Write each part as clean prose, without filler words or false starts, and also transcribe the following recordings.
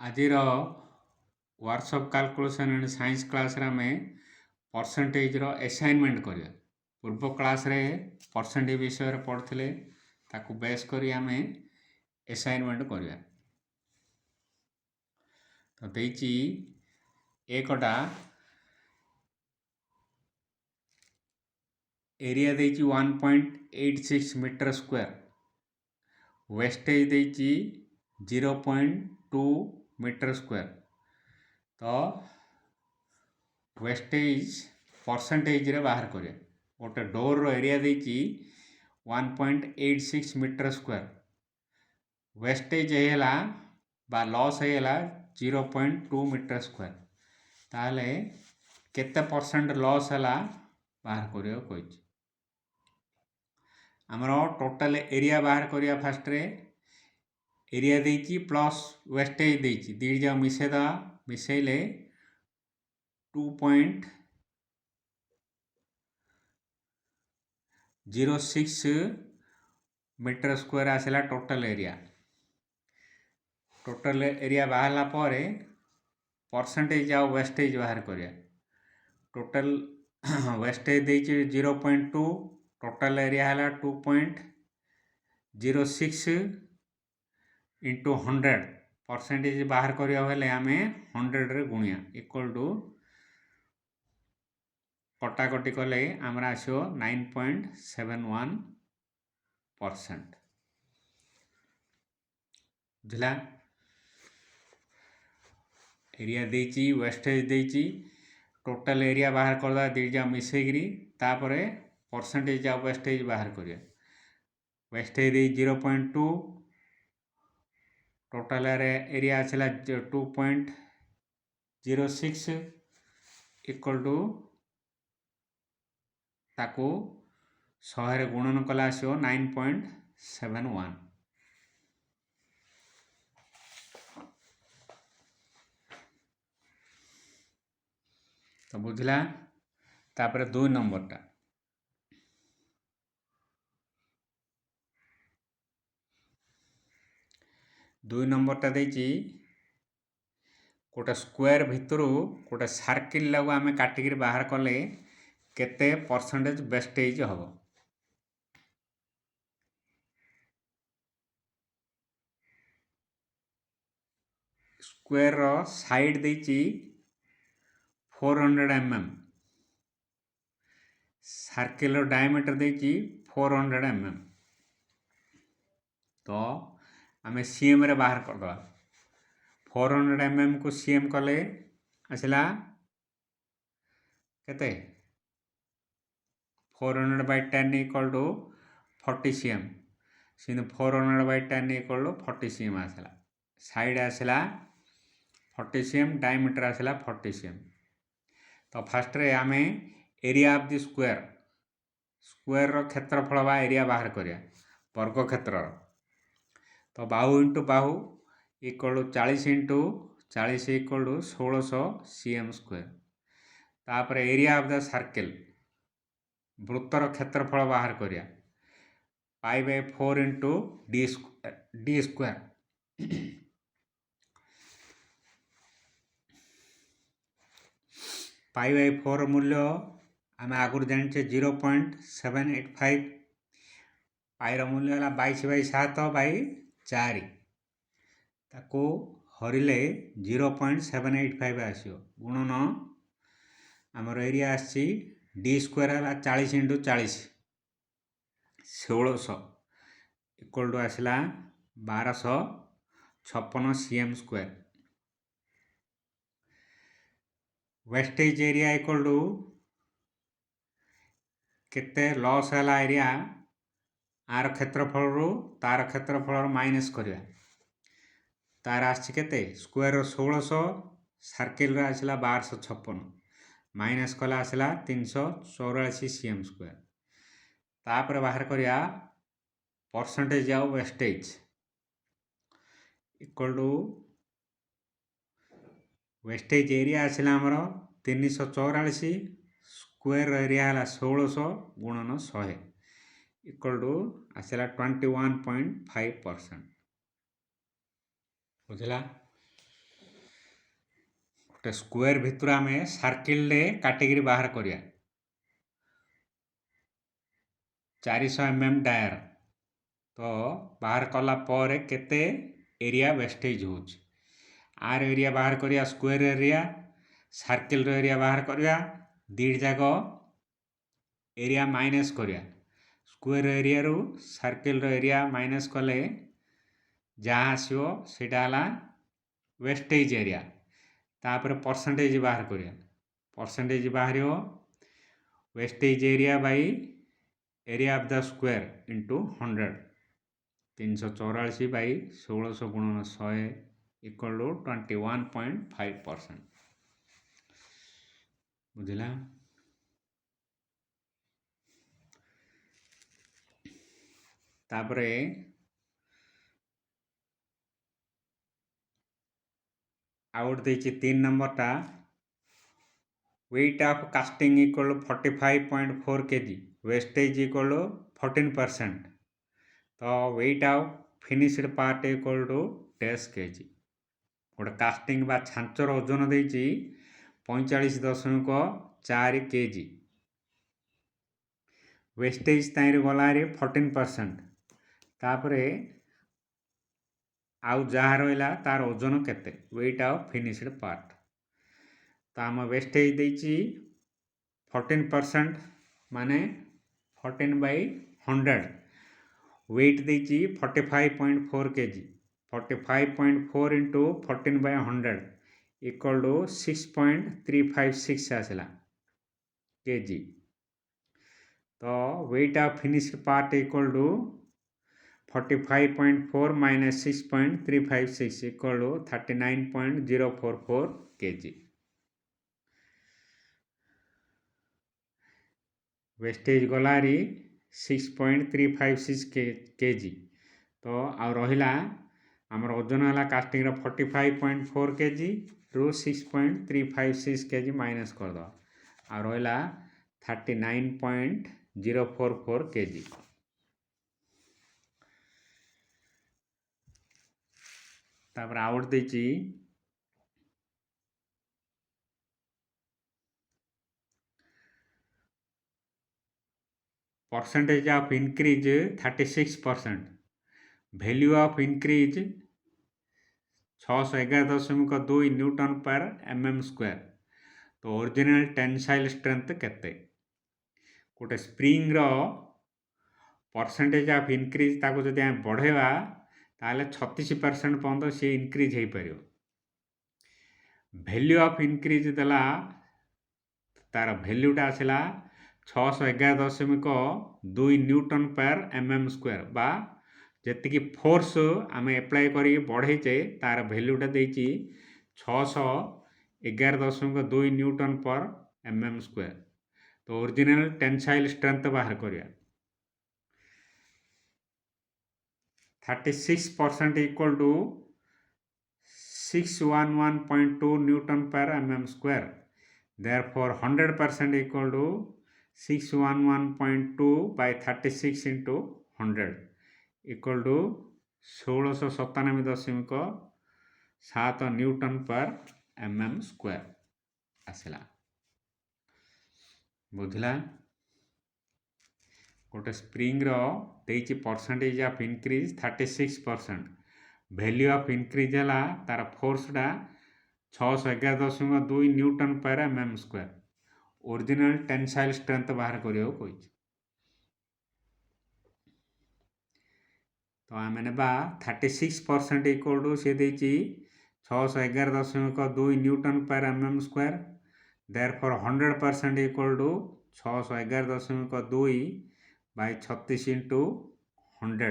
आजिर workshop calculation and science class रे आमे percentage रो assignment करिया। पूर्व क्लास रे परसेंटेज विषय रे पढ़थिले ताकू बेस करी आमे असाइनमेंट करिया। तो देची एकटा एरिया देची 1.86 मीटर स्क्वायर, वेस्टेज देची 0.2 मीटर स्क्वायर। तो वेस्टेज परसेंटेज रे बाहर करिया। गोटे डोर रो एरिया देची 1.86 मीटर स्क्वायर, वेस्टेज हेला बा लॉस हेला 0.2 मीटर स्क्वायर। ताले केते परसेंट लॉस हेला बाहर करिया कोइछ। हमरो टोटल एरिया बाहर करिया। फास्ट रे एरिया देची प्लस वेस्टेज देची दी जा मिसे दा मिसेले 2.06 मीटर स्क्वायर आसला टोटल एरिया। टोटल एरिया बाहरला परे परसेंटेज आ वेस्टेज बाहर करिया। टोटल वेस्टेज देची 0.2, टोटल एरिया हला 2.06 इंटू 100। परसेंटेज बाहर करिया हेले आमे 100 रे गुणिया इक्वल टू कटाकटी कले हमरा आसो 9.71%। बुझला? एरिया देची वेस्टेज देची टोटल एरिया बाहर करदा दीजा मिसेगिरी तापरे परसेंटेज आ वेस्टेज बाहर करिया। वेस्टेज दे 0.2, टोटल एरिया आसला 2.06 इक्वल टू ताकू 100 रे गुणन कला आसो 9.71। तो बुझला? तापरे 2 नंबर टा 2 नंबर टा देची गोटे स्क्वायर भितरू गोटे सर्किल लागू आमे काटिकी बाहर कले केते परसेंटेज वेस्टेज हबो। Square rho side देची 400 mm, circle रो डायमीटर देची 400 mm। तो आमे सीएम रे बाहर कर दवा। 400 mm को सीएम कले आसला केते 400 by 10 equal to 40 cm। Sindhu 400 by 10 equal to 40 cm आसला। साइड आसला 40 cm, डायमीटर आसला 40 cm। तो फास्ट रे आमे area of the square, square रो क्षेत्रफल बा एरिया बाहर करिया वर्ग क्षेत्र। तो बाहु इंटू बाहु equal to 40 into 40 equal to 1600 cm square. तापर एरिया ऑफ द सर्किल वृत्तर क्षेत्रफल बाहर करिया pi by 4 into D square. Pi by 4 मूल्य आम आगुरी जाने 0.785। पाई मूल्य है 22/7 बाई 4 ताको हरिले 0.785 आसो गुणन आमर एरिया आसी डी स्क्वायर है 40 इंटू 40 1600 इक्वल टू आसला 1256 cm square. Wastage area equal to केते लॉस है एरिया आर क्षेत्रफल रु तार क्षेत्रफल माइनस करिया। तार आछि केते स्क्वायर 1600, सर्किल रे आसला 1256 माइनस कला आसला 384 cm स्क्वायर। तापर बाहर करिया परसेंटेज आ wastage equal to wastage area आसला हमरो 384, स्क्वायर एरिया है 1600 गुणन 100 इक्वल टू आसला 21.5%। बुझला? गोटे स्क्वायर भितर आम सर्किल काटिकी बाहर करिया 400 mm डायर तो बाहर कला पर केते एरिया वेस्टेज हो आर एरिया बाहर करिया स्क्वायर एरिया सर्किल एरिया बाहर करिया दीड जाक एरिया माइनस करिया स्क्वायर एरिया रू सर्किल एरिया माइनस कले जहाँ आसो सेटा हला वेस्टेज एरिया तापर परसेंटेज बाहर करिया परसेंटेज बाहर wastage area by area of the square into 100 384 by 1600 गुणन 100 इक्वल टू 21.5% बुझला। तापरे आउट देछि 3 नंबर टा weight of casting equal to 45.4 kg wastage equal to 14% तो weight of finished part equal to 10 kg गोटे कास्टिंग बा छांचर ओजन देछि 45.4 kg वेस्टेज ताईर गलारे 14% तापरे आउ जहाँ रहा तार ओजन केते वेट ऑफ फिनिश्ड पार्ट तो आम वेस्टेज देछि 14% माने 14/100 वेट देछि 45.4 kg 45.4 इंटू 14/100 इक्वल टू 6.356 आसला kg तो weight of finished part equal to 45.4 minus 6.356 equal to 39.044 kg wastage गलारी 6.356 kg तो आ रहिला हमर ओजन हला कास्टिंग रो 45.4 kg रु 6.356 kg माइनस कर दो आ रहिला 39.044 kg तापर आउट देछि percentage of increase 36% value of increase 611.2 newton per mm square तो ओरिजिनल टेंसाइल स्ट्रेंथ केते गोटे स्प्रिंग रो परसेंटेज ऑफ इंक्रीज ताको जदि हम बढ़ेवा ताले 36% पर्यंत सी इंक्रीज हो पार वैल्यू ऑफ इंक्रीज देला तार वैल्यूटा आसला 611.2 न्यूटन पर mm स्क्वायर बा जेतिकी फोर्स आम एप्लाय करी बढ़ेचे तार वैल्यूटा देछि 611.2 न्यूटन पर mm स्क्वायर तो ओरिजिनल टेंसाइल स्ट्रेंथ बाहर करिया 36% equal to 611.2 newton per mm square therefore 100% equal to 611.2 by 36 into 100 equal to 1697.7 newton per mm square आसला बुझला गोटे स्प्रिंग रो देछि percentage of increase 36% value of increase है तार फोर्सटा 611.2 newton per mm square original tensile strength बाहर करियो कोइ तो आम नेबा 36% इक्वल टू से देछि 611.2 newton per mm square therefore 100% equal to 611.2 by 36 into 100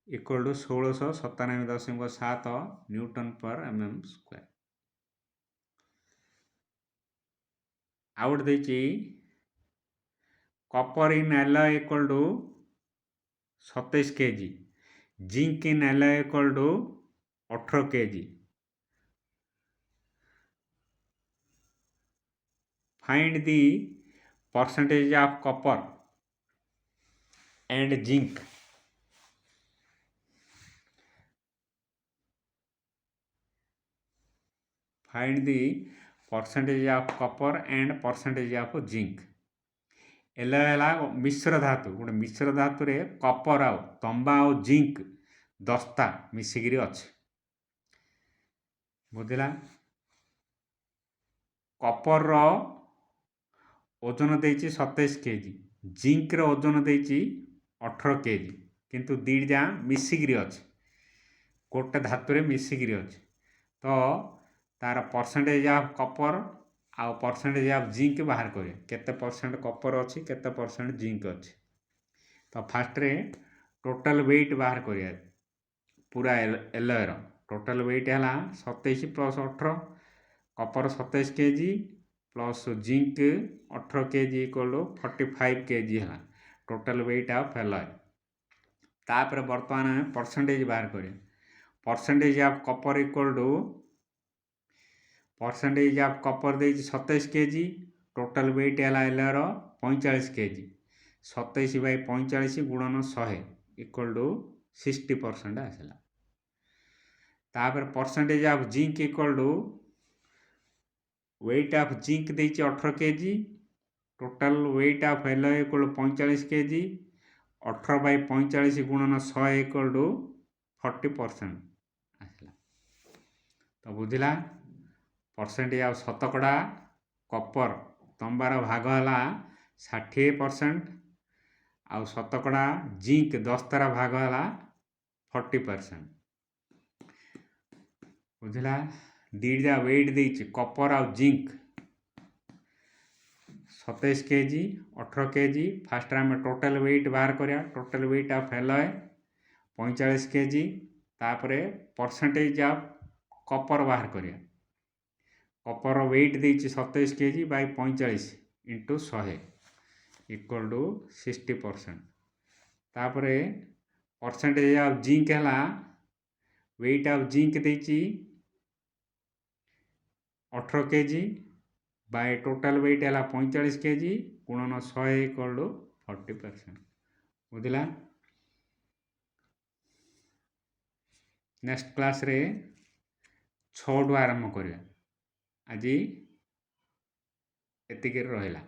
equal to 1697.7 newton per mm square out देछि copper in alloy equal to 27 kg zinc in alloy equal to 18 kg find the percentage of copper and zinc find the percentage of copper and percentage of zinc एल मिश्र धातु गोटे मिश्र धातु रे copper आउ तंबा आउ zinc 10टा मिसिकी अच्छे बुझला कॉपर रो ओजन देइछि 27 केजी जिंक रो ओजन देइछि 18 केजी किंतु दीजा मिसिकी अच्छे गोटे धातु रे मिसिकी अच्छे तो तार परसेंटेज ऑफ कॉपर आउ परसेंटेज ऑफ जिंक बाहर करें केते परसेंट कॉपर अच्छी केते परसेंट जिंक अच्छी तो फास्ट रे टोटल वेट बाहर करिया पूरा एलोएर टोटल वेट है 27 plus 18 copper 27 KG plus zinc 18 KG equal to 45 KG है टोटल वेट ऑफ एलोएर तापर वर्तमान परसेंटेज बाहर करें percentage of copper equal to percentage of copper दे 27 केजी टोटल वेट है एलोएर 45 केजी 27 बाई 45 गुणन 100 इक्वल टू 60% आसला तापर percentage of zinc equal to weight of zinc दे 18 KG total weight of alloy equal to 45 KG 18 by 45 गुणन 100 equal to 40% आसला तो बुझला परसेंटेज ऑफ शतकड़ा कॉपर तंबार भाग है 60% आउ शतकड़ा जिंक 10 भाग है 40% बुझला दीजा वेट देछि कॉपर आउ जिंक 27 केजी 18 केजी फास्ट आम टोटल वेट बाहर करिया total weight of alloy 45 kg तापरे परसेंटेज ऑफ कॉपर बाहर करिया कॉपर वेट देछि 27 kg by 45 into 100 equal to 60% तापरे परसेंटेज ऑफ जिंक है वेट ऑफ जिंक देछि 18 केजी बाय टोटल वेट है 45 केजी गुणन 100 इक्वल टू 40% बुझला नेक्स्ट क्लास रे 6 आरंभ करिया आज एतिक रहिला।